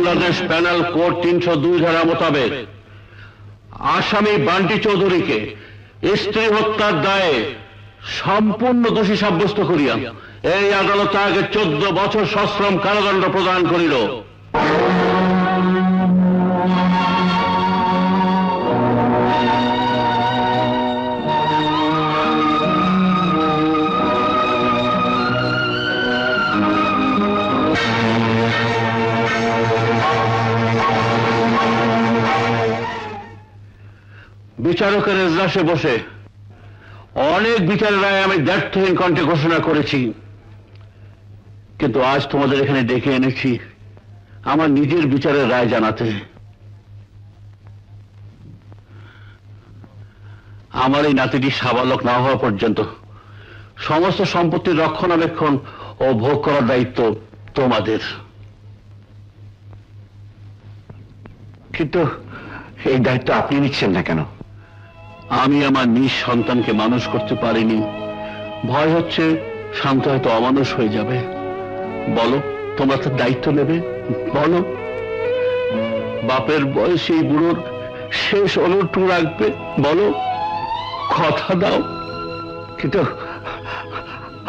Bangladesh panel code 302 ধারা মোতাবেক আসামি বান্টি চৌধুরীকে স্ত্রী হত্যার দায়ে সম্পূর্ণ দোষী সাব্যস্ত করিয়া এই আদালত তাকে 14 বছর সশ্রম কারাদণ্ড প্রদান করিল। বিচারকের এজলাসে বসে অনেক বিচারের রায় আমি দ্ব্যর্থহীন কণ্ঠে ঘোষণা করেছি, কিন্তু আজ তোমাদের এখানে ডেকে এনেছি আমার নিজের বিচারের রায় জানাতে। আমার এই নাতিটি সাবালক না হওয়া পর্যন্ত সমস্ত সম্পত্তির রক্ষণাবেক্ষণ ও ভোগ করার দায়িত্ব তোমাদের। কিন্তু এই দায়িত্ব আপনি নিচ্ছেন না কেন? আমি আমার নিজ সন্তানকে মানুষ করতে পারিনি, ভয় হচ্ছে শান্ত হয়তো অমানুষ হয়ে যাবে। বলো, তোমরা তার দায়িত্ব নেবে? বলো, বাপের বয়সে এই বুড়োর শেষ অনুটু রাখবে? বলো, কথা দাও। কিন্তু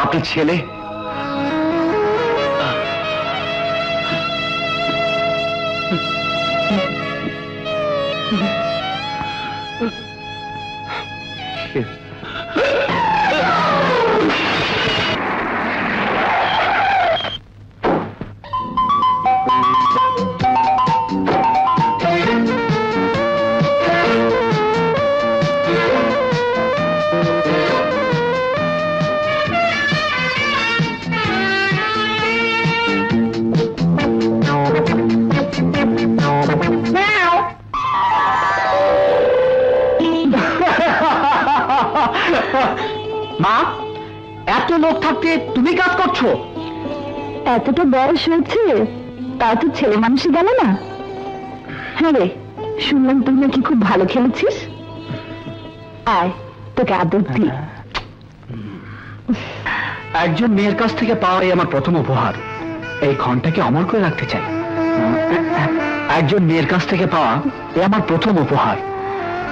আপনার ছেলে মা, এত লোক থাকতে তুমি কাজ করছো? এতটা বয়স হয়েছে তা তো ছেলে মানুষই গেল না। হ্যাঁ রে, শুনলাম তুই নাকি খুব ভালো খেলেছিস। আয়, তোকে আদর দি। একজন মেয়ের কাছ থেকে পাওয়াই আমার প্রথম উপহার। এই ঘন্টাকে অমর করে রাখতে চাই। একজন মেয়ের কাছ থেকে পাওয়া এ আমার প্রথম উপহার।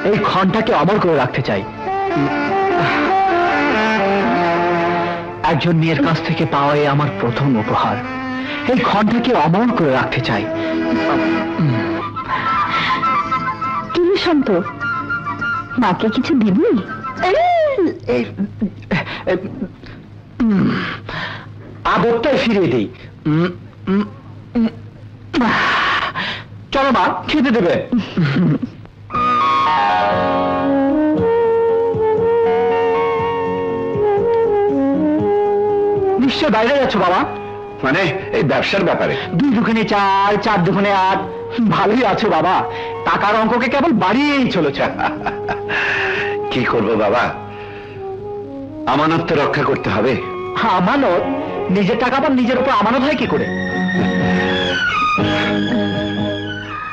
এই ঘন্টাকে অমর করে রাখতে চাই। একজন মেয়ের কাছ থেকে পাওয়াই আমার প্রথম উপহার। এই ঘন্টাকে অমর করে রাখতে চাই। কি শান্ত, মাকে কিছু দিবি? আদরটাই ফিরিয়ে দিই। চলো মা, খেতে দেবে। নিশ্চয় বাইরে যাচ্ছ বাবা? মানে এই ব্যবসার ব্যাপারে? 2 দুগুণে 4, 4 দুগুণে 8। ভালোই আছো বাবা, টাকার অঙ্ককে কেবল বাড়িয়েই চলেছ। কি করবো বাবা, আমানত তো রক্ষা করতে হবে। আমানত? নিজের টাকা আবার নিজের উপর আমানত হয় কি করে?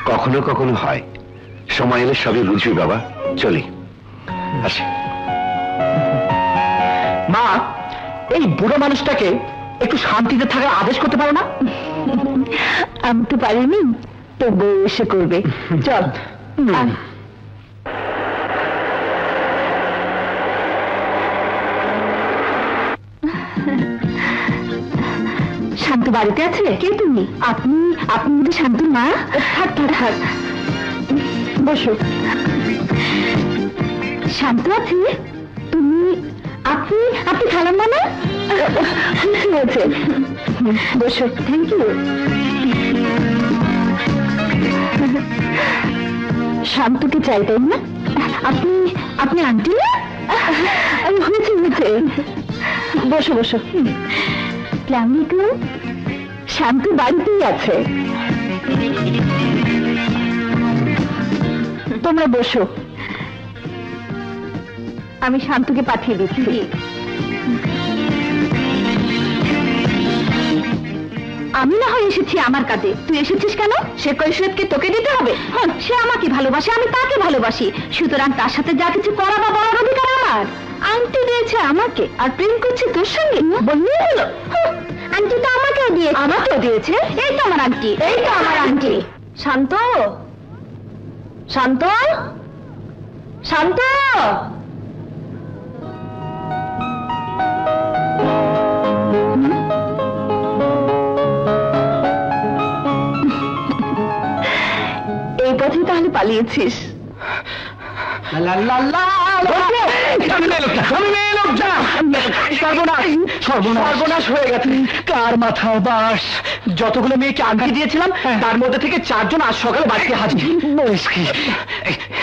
কখনো কখনো হয়, সময় এলে সবই বুঝবি বাবা। চলি, আসি। মা, এই বুড়ো মানুষটাকে একটু শান্তিতে থাকার আদেশ করতে পারো না? আমি তো পারিনি, তো বউ এসে করবে। চল। শান্ত বাড়িতে আছে? কে তুমি? আপনি তো শান্তুর মা? থাক থাক থাক, বসো। শান্ত আছে? তুমি আপনি খালাম না? হয়েছে, বসো। Thank you. শান্তকে চাই, তাই না? আপনি আন্টি না? হয়েছে হয়েছে, বসো বসো। শান্ত বাড়িতেই আছে, তোমরা বসো। আমি শান্তকে পাঠিয়ে দিচ্ছি। আমি না হয় এসেছি আমার কাজে, তুই এসেছিস কেন? সে কৈফিয়তকে তোকে দিতে হবে? সে আমাকে ভালোবাসে, আমি তাকে ভালোবাসি, সুতরাং তার সাথে যা কিছু করা বা বলার অধিকার আমার। আন্টি দিয়েছে আমাকে, আর প্রেম করছে তোর সঙ্গে, বললেই হলো। আন্টি তো আমাকে আমাকেও দিয়ে, আমাকেও দিয়েছে। এই তো আমার আন্টি, এই তো আমার আন্টি। শান্ত, শান্ত, শান্ত। এই পথে তাহলে পালিয়েছিস? সর্বনাশ হয়ে গেছে। কার মাথায় বাস? যতগুলো মেয়েকে আন্টি দিয়েছিলাম তার মধ্যে থেকে 4 জন আজ সকালে বাড়িতে হাজির।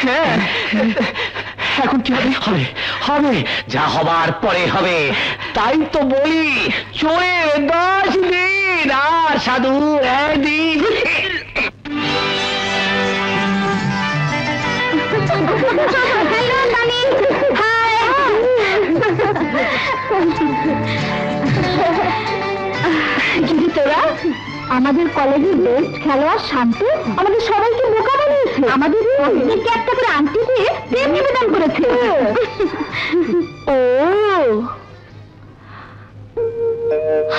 হ্যাঁ, এখন কি হবে? হবে হবে, যা হবার পরে হবে। তাই তো বলি, চলে 10 দিন আর সাধু 1 দিন। যদি তোরা আমাদের কলেজের বেস্ট খেলোয়াড় শান্ত আমাদের সবাইকে বোকা বানিয়েছে, আমাদের প্রত্যেককে একটা করে আংটি দিয়ে প্রেম নিবেদন করেছে। ও,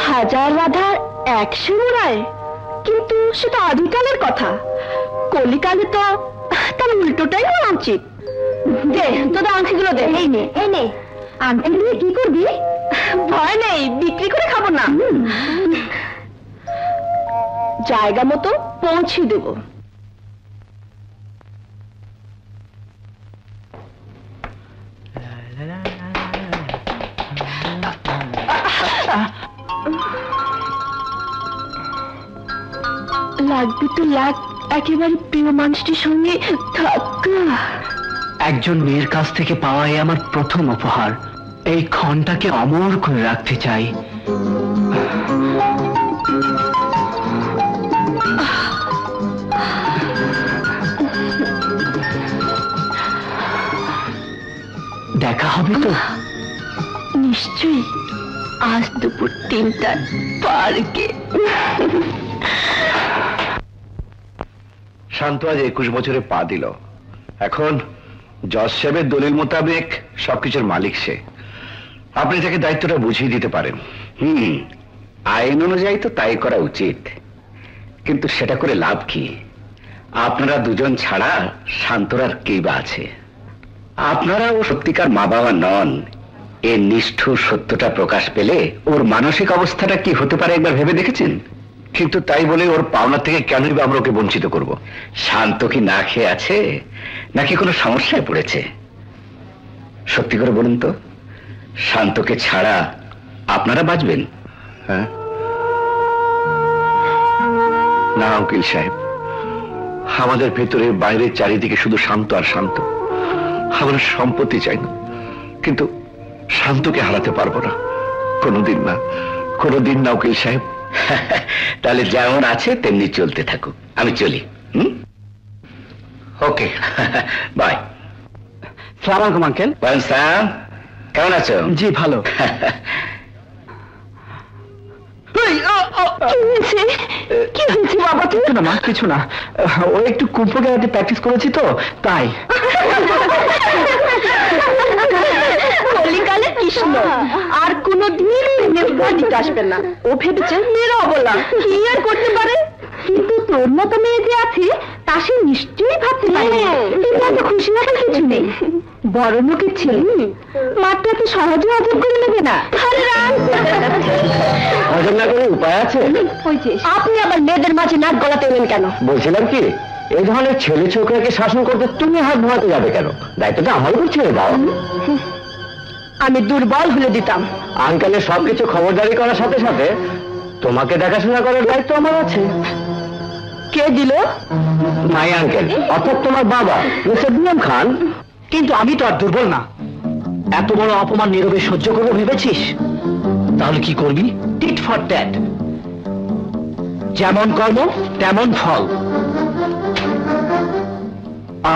হাজার রাধার 100 রায়, কিন্তু সেটা আদিকালের কথা। কলিকালে তো তার উল্টোটাই হওয়া উচিত। দে তোদের আংটিগুলো দে। এই নে, এই নে। আংটি দিয়ে কি করবি? ভয় নেই, বিক্রি করে খাবো না, জায়গা মতো পৌঁছে দেব। লাগবে তো লাগ, একেবারে প্রিয় মানুষটির সঙ্গে থাকা। একজন মেয়ের কাছ থেকে পাওয়া আমার প্রথম উপহার। এই ক্ষণটাকে অমর করে রাখতে চাই। দেখা হবে তো? নিশ্চয়ই, আজ দুপুর 3টায় পার্কে। শান্ত আজ 21 বছরে পা দিল। এখন জজ সাহেবের দলিল মোতাবেক সবকিছুর মালিক সে। আপনি তাকে দায়িত্বটা বুঝিয়ে দিতে পারেন। আইন অনুযায়ী তো তাই করা উচিত, কিন্তু সেটা করে লাভ কি? আপনারা দুজন ছাড়া শান্তর আর কে বা আছে? আপনারা ও সত্যিকার মা বাবা নন। এর নিষ্ঠুর সত্যটা প্রকাশ পেলে ওর মানসিক অবস্থাটা কি হতে পারে একবার ভেবে দেখেছেন? কিন্তু তাই বলে ওর পাওনা থেকে কেনই বা আমরা ওকে বঞ্চিত করব? শান্ত কি না খেয়ে আছে, নাকি কোনো সমস্যায় পড়েছে? সত্যি করে বলুন তো, শান্তকে ছাড়া আপনারা বাঁচবেন? হ্যাঁ না উকিল সাহেব, আমাদের ভেতরে বাইরের চারিদিকে শুধু শান্ত আর শান্ত। আমরা সম্পত্তি চাই না, কিন্তু শান্তকে হারাতে পারবো না, কোনোদিন না, কোনোদিন না উকিল সাহেব। তাহলে যেমন আছে তেমনি চলতে থাকুক, আমি চলি। ওকে, বাই। সালাম আলাইকুম আঙ্কেল। কেমন আছো? জি ভালো। কি হয়েছে বাবা? কিছু না মা, কিছু না। ও একটু কুম্ফু ক্যারাটে প্র্যাকটিস করেছি তো, তাই। কলিকালে কৃষ্ণ আর কোনদিন দিতে আসবে না। ও ভেবেছে মেয়েরা অবলা, কি আর করতে পারে? কিন্তু তোর মতো মেয়ে যে আছে তা সে নিশ্চয়ই ভাবতে পারে। কিন্তু এত খুশি হওয়ার কিছু নেই। বড় লোকের ছেলে মাত্র এত সহজে হজম করে নেবে না। হজম না করে উপায় আছে? আপনি আবার মেয়েদের মাঝে নাক গলাতে এলেন কেন? বলছিলাম কি, এই ধরনের ছেলে ছোকরাকে শাসন করতে তুমি হাত ধোয়াতে যাবে কেন? দায়িত্বটা আমার উপর ছেড়ে দাও। আমি দুর্বল হলে দিতাম। আঙ্কেলের সবকিছু খবরদারি করার সাথে সাথে তোমাকে দেখাশোনা করার দায়িত্ব আমার আছে। কে দিল? মাই আঙ্কেল, অর্থাৎ তোমার বাবা মিস্টার বিএম খান। কিন্তু আমি তো আর দুর্বল না। এত বড় অপমান নীরবে সহ্য করবো ভেবেছিস? তাহলে কি করবি? Tit for tat. যেমন কর্ম তেমন ফল।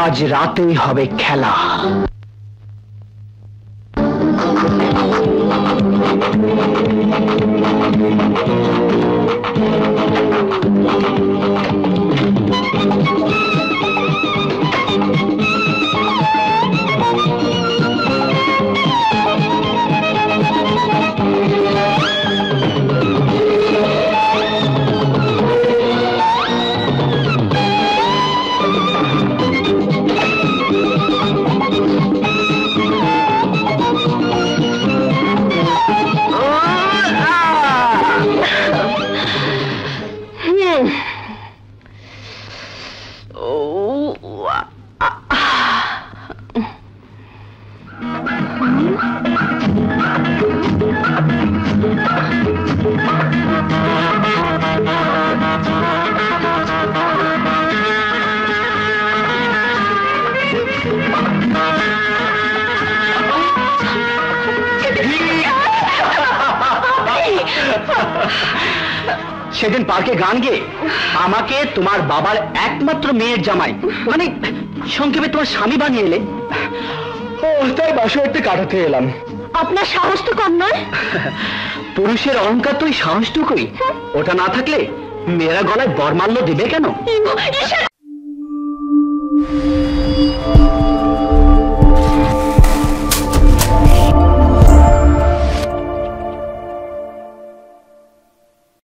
আজ রাতেই হবে খেলা। সেদিন পার্কে গান গেয়ে আমাকে তোমার বাবার একমাত্র মেয়ের জামাই, মানে সংক্ষেপে তোমার স্বামী বানিয়ে এলে। ও তাই বাসরটা কাটাতে এলাম। আপনার সাহস তো কম নয়। পুরুষের অহংকার তো ওই সাহসটুকুই, ওটা না থাকলে মেয়েরা গলায় বরমাল্য দেবে কেন? ঈশান